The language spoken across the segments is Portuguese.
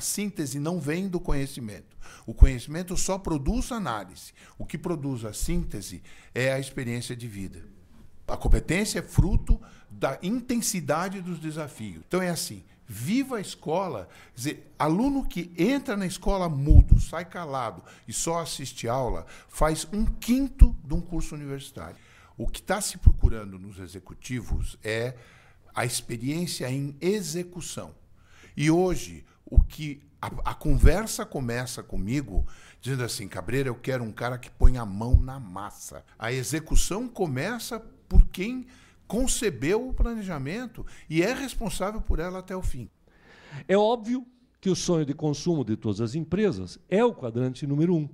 A síntese não vem do conhecimento. O conhecimento só produz análise. O que produz a síntese é a experiência de vida. A competência é fruto da intensidade dos desafios. Então é assim, viva a escola. Quer dizer, aluno que entra na escola mudo, sai calado e só assiste aula, faz 1/5 de um curso universitário. O que está se procurando nos executivos é a experiência em execução. E hoje, a conversa começa comigo dizendo assim, Cabreira, eu quero um cara que põe a mão na massa. A execução começa por quem concebeu o planejamento e é responsável por ela até o fim. É óbvio que o sonho de consumo de todas as empresas é o quadrante número 1.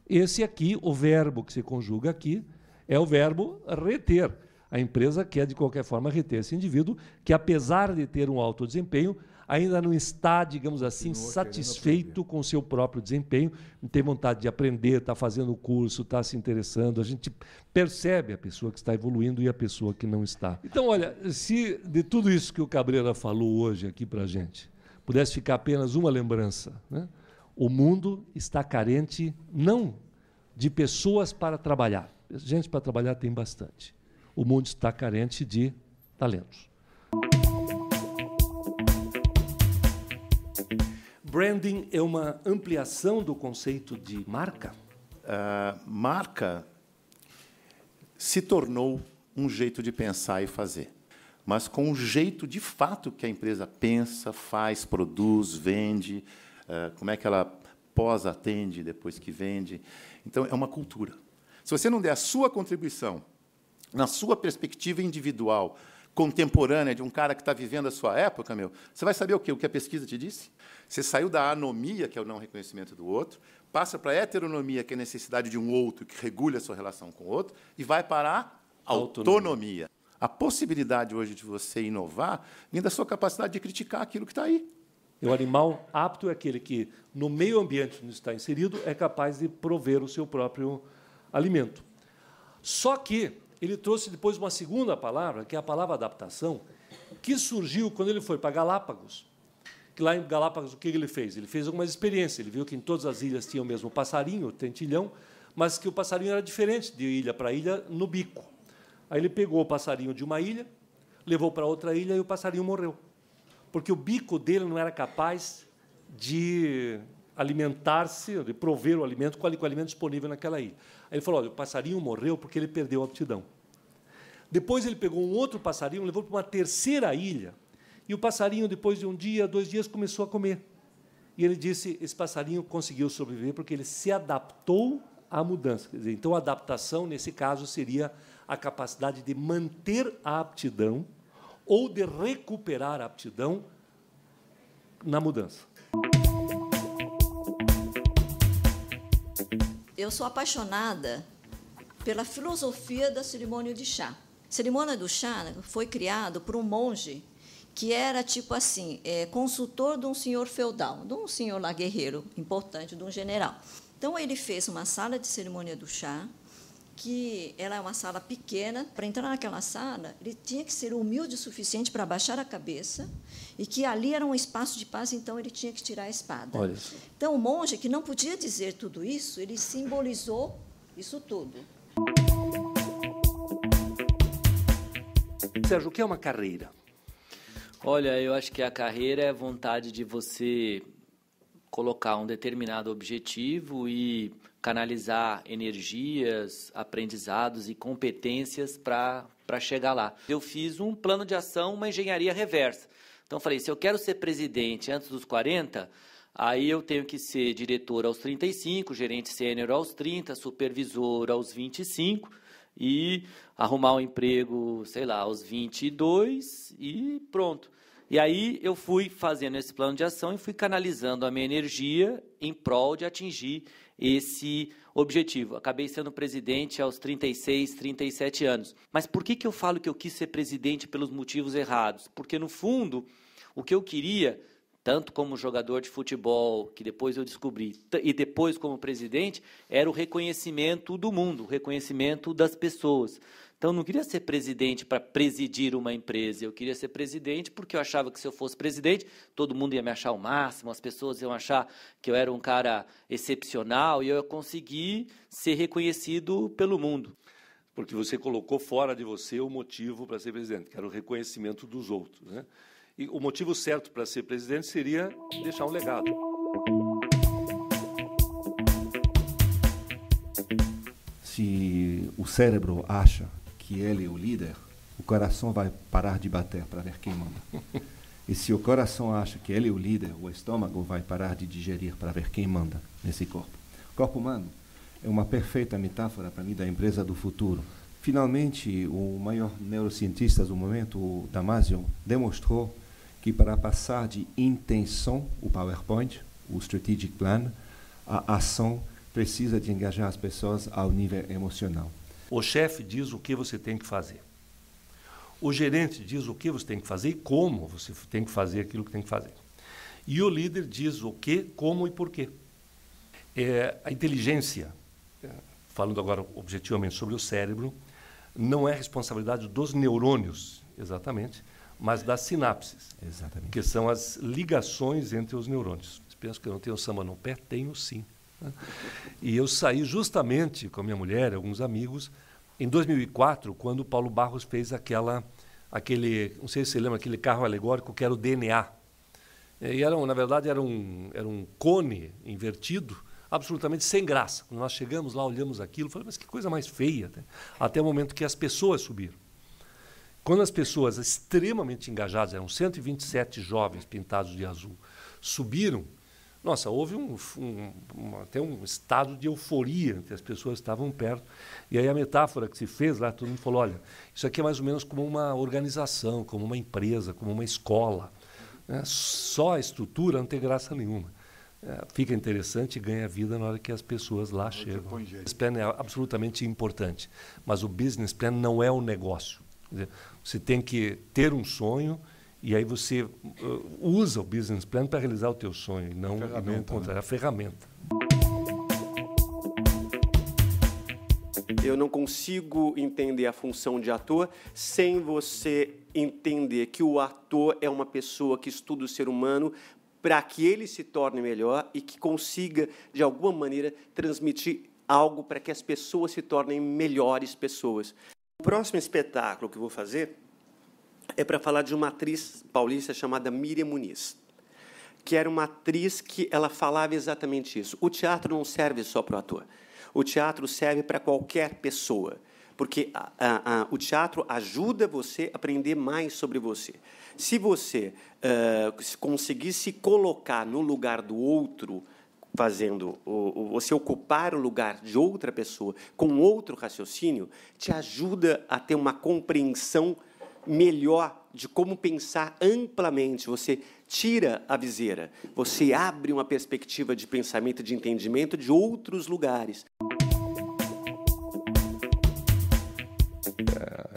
Esse aqui, o verbo que se conjuga aqui, é o verbo reter. A empresa quer, de qualquer forma, reter esse indivíduo que, apesar de ter um alto desempenho, ainda não está, digamos assim, satisfeito com o seu próprio desempenho, não tem vontade de aprender, está fazendo o curso, está se interessando. A gente percebe a pessoa que está evoluindo e a pessoa que não está. Então, olha, se de tudo isso que o Cabreira falou hoje aqui para a gente, pudesse ficar apenas uma lembrança, né? O mundo está carente, não de pessoas para trabalhar. Gente para trabalhar tem bastante. O mundo está carente de talentos. Branding é uma ampliação do conceito de marca? Marca se tornou um jeito de pensar e fazer, mas com o jeito de fato que a empresa pensa, faz, produz, vende, como é que ela pós-atende depois que vende. Então, é uma cultura. Se você não der a sua contribuição na sua perspectiva individual, contemporânea, de um cara que está vivendo a sua época, você vai saber o que a pesquisa te disse? Você saiu da anomia, que é o não reconhecimento do outro, passa para a heteronomia, que é a necessidade de um outro que regule a sua relação com o outro, e vai para a autonomia. A possibilidade hoje de você inovar vem da sua capacidade de criticar aquilo que está aí. O animal apto é aquele que, no meio ambiente onde está inserido, é capaz de prover o seu próprio alimento. Só que ele trouxe depois uma segunda palavra, que é a palavra adaptação, que surgiu quando ele foi para Galápagos. Que lá em Galápagos, o que ele fez? Ele fez algumas experiências. Ele viu que em todas as ilhas tinha o mesmo passarinho, o tentilhão, mas que o passarinho era diferente de ilha para ilha no bico. Aí ele pegou o passarinho de uma ilha, levou para outra ilha e o passarinho morreu. Porque o bico dele não era capaz de alimentar-se, de prover o alimento com o alimento disponível naquela ilha. Aí ele falou, olha, o passarinho morreu porque ele perdeu a aptidão. Depois ele pegou um outro passarinho, levou para uma terceira ilha, e o passarinho, depois de 1 dia, 2 dias, começou a comer. E ele disse, esse passarinho conseguiu sobreviver porque ele se adaptou à mudança. Quer dizer, então, a adaptação, nesse caso, seria a capacidade de manter a aptidão ou de recuperar a aptidão na mudança. Eu sou apaixonada pela filosofia da cerimônia de chá. A cerimônia do chá foi criada por um monge que era, tipo assim, consultor de um senhor feudal, de um senhor lá guerreiro importante, de um general. Então, ele fez uma sala de cerimônia do chá, que ela é uma sala pequena. Para entrar naquela sala, ele tinha que ser humilde o suficiente para baixar a cabeça, e que ali era um espaço de paz, então ele tinha que tirar a espada. Olha. Então, o monge, que não podia dizer tudo isso, ele simbolizou isso tudo. Sérgio, o que é uma carreira? Olha, eu acho que a carreira é a vontade de você colocar um determinado objetivo e canalizar energias, aprendizados e competências para chegar lá. Eu fiz um plano de ação, uma engenharia reversa. Então, falei, se eu quero ser presidente antes dos 40, aí eu tenho que ser diretor aos 35, gerente sênior aos 30, supervisor aos 25 e arrumar um emprego, sei lá, aos 22 e pronto. E aí eu fui fazendo esse plano de ação e fui canalizando a minha energia em prol de atingir esse objetivo. Acabei sendo presidente aos 36, 37 anos. Mas por que eu falo que eu quis ser presidente pelos motivos errados? Porque, no fundo, o que eu queria, tanto como jogador de futebol, que depois eu descobri, e depois como presidente, era o reconhecimento do mundo, o reconhecimento das pessoas. Então, eu não queria ser presidente para presidir uma empresa. Eu queria ser presidente porque eu achava que, se eu fosse presidente, todo mundo ia me achar o máximo, as pessoas iam achar que eu era um cara excepcional e eu ia conseguir ser reconhecido pelo mundo. Porque você colocou fora de você o motivo para ser presidente, que era o reconhecimento dos outros, né? E o motivo certo para ser presidente seria deixar um legado. Se o cérebro acha que ele é o líder, o coração vai parar de bater para ver quem manda. E se o coração acha que ele é o líder, o estômago vai parar de digerir para ver quem manda nesse corpo. O corpo humano é uma perfeita metáfora para mim da empresa do futuro. Finalmente, o maior neurocientista do momento, o Damasio, demonstrou que para passar de intenção, o PowerPoint, o Strategic Plan, a ação precisa de engajar as pessoas ao nível emocional. O chefe diz o que você tem que fazer. O gerente diz o que você tem que fazer e como você tem que fazer aquilo que tem que fazer. E o líder diz o que, como e por quê. A inteligência, falando agora objetivamente sobre o cérebro, não é responsabilidade dos neurônios, exatamente, mas das sinapses, Exatamente. que são as ligações entre os neurônios. Você pensa que eu não tenho samba no pé? Tenho sim. E eu saí justamente com a minha mulher e alguns amigos em 2004, quando o Paulo Barros fez aquele, não sei se você lembra, aquele carro alegórico que era o DNA. E na verdade era um cone invertido, absolutamente sem graça. Quando nós chegamos lá, olhamos aquilo, falei, mas que coisa mais feia. Até o momento que as pessoas subiram. Quando as pessoas extremamente engajadas, eram 127 jovens pintados de azul, subiram, nossa, houve até um estado de euforia entre as pessoas que estavam perto. E aí a metáfora que se fez lá, todo mundo falou, olha, isso aqui é mais ou menos como uma organização, como uma empresa, como uma escola. Só a estrutura não tem graça nenhuma. Fica interessante e ganha vida na hora que as pessoas lá chegam. O business plan é absolutamente importante, mas o business plan não é um negócio. Quer dizer, você tem que ter um sonho e aí você usa o business plan para realizar o teu sonho, e não o contrário, a ferramenta. Eu não consigo entender a função de ator sem você entender que o ator é uma pessoa que estuda o ser humano para que ele se torne melhor e que consiga, de alguma maneira, transmitir algo para que as pessoas se tornem melhores pessoas. O próximo espetáculo que eu vou fazer é para falar de uma atriz paulista chamada Miriam Muniz, que era uma atriz que ela falava exatamente isso. O teatro não serve só para o ator. O teatro serve para qualquer pessoa, porque o teatro ajuda você a aprender mais sobre você. Se você conseguir se colocar no lugar do outro, você ocupar o lugar de outra pessoa com outro raciocínio, te ajuda a ter uma compreensão melhor de como pensar amplamente. Você tira a viseira, você abre uma perspectiva de pensamento, de entendimento de outros lugares.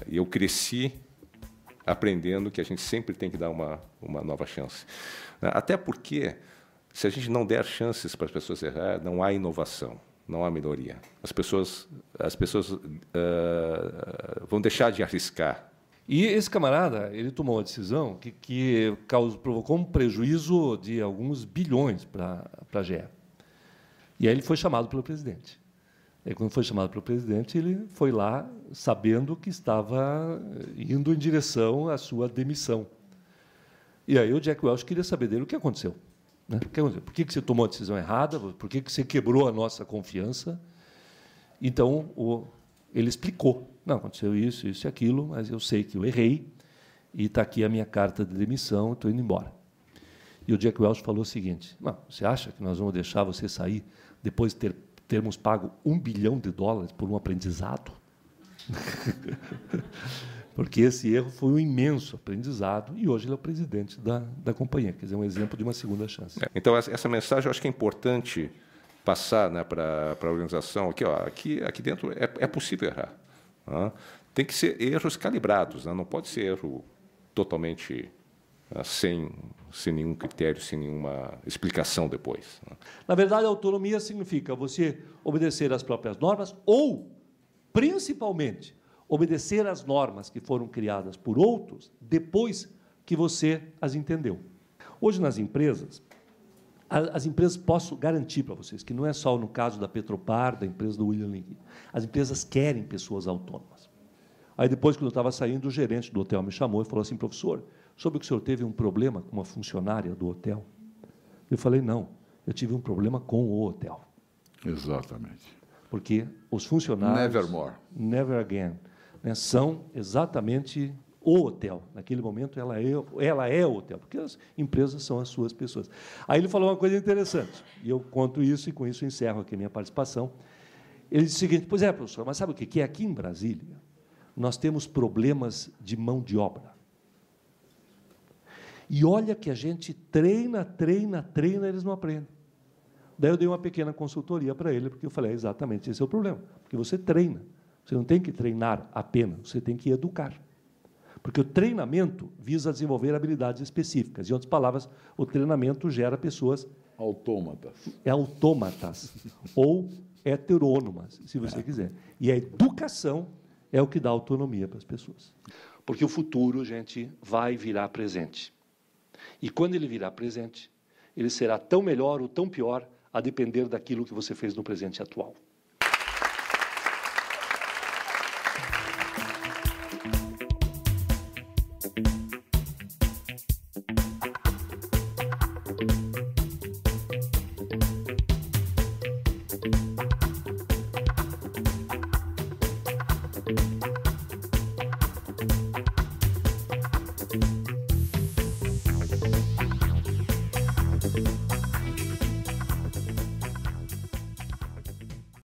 Eu cresci aprendendo que a gente sempre tem que dar uma nova chance. Até porque, se a gente não der chances para as pessoas errar, não há inovação, não há melhoria. As pessoas vão deixar de arriscar. E esse camarada, ele tomou uma decisão que provocou um prejuízo de alguns bilhões para a GE. E aí ele foi chamado pelo presidente. E quando foi chamado pelo presidente, ele foi lá sabendo que estava indo em direção à sua demissão. E aí o Jack Welch queria saber dele o que aconteceu. Né? O que aconteceu? Por que você tomou a decisão errada? Por que você quebrou a nossa confiança? Então, ele explicou. Não, aconteceu isso, isso e aquilo, mas eu sei que eu errei e está aqui a minha carta de demissão, estou indo embora. E o Jack Welch falou o seguinte, não, você acha que nós vamos deixar você sair depois de termos pago $1 bilhão por um aprendizado? Porque esse erro foi um imenso aprendizado e hoje ele é o presidente da companhia, quer dizer, um exemplo de uma segunda chance. Então, essa mensagem eu acho que é importante passar, né, para a organização. Aqui dentro é possível errar. Né? Tem que ser erros calibrados, né? Não pode ser erro totalmente sem nenhum critério, sem nenhuma explicação depois. Né? Na verdade, a autonomia significa você obedecer às próprias normas ou, principalmente, obedecer às normas que foram criadas por outros depois que você as entendeu. Hoje, nas empresas, as empresas, posso garantir para vocês, que não é só no caso da Petropar, da empresa do William Link, as empresas querem pessoas autônomas. Aí, depois, quando eu estava saindo, o gerente do hotel me chamou e falou assim, professor, soube que o senhor teve um problema com uma funcionária do hotel? Eu falei, não, eu tive um problema com o hotel. Exatamente. Porque os funcionários... Nevermore. Never again. Né, são exatamente o hotel. Naquele momento, ela é o hotel, porque as empresas são as suas pessoas. Aí ele falou uma coisa interessante, e eu conto isso, e com isso encerro aqui a minha participação. Ele disse o seguinte, pois é, professor, mas sabe o que é? Aqui em Brasília, nós temos problemas de mão de obra. E olha que a gente treina, eles não aprendem. Daí eu dei uma pequena consultoria para ele, porque eu falei, exatamente, esse é o problema. Porque você treina. Você não tem que treinar apenas, você tem que educar. Porque o treinamento visa desenvolver habilidades específicas. Em outras palavras, o treinamento gera pessoas... autômatas. Ou heterônomas, se você quiser. E a educação é o que dá autonomia para as pessoas. Porque o futuro, gente, vai virar presente. E quando ele virar presente, ele será tão melhor ou tão pior a depender daquilo que você fez no presente atual.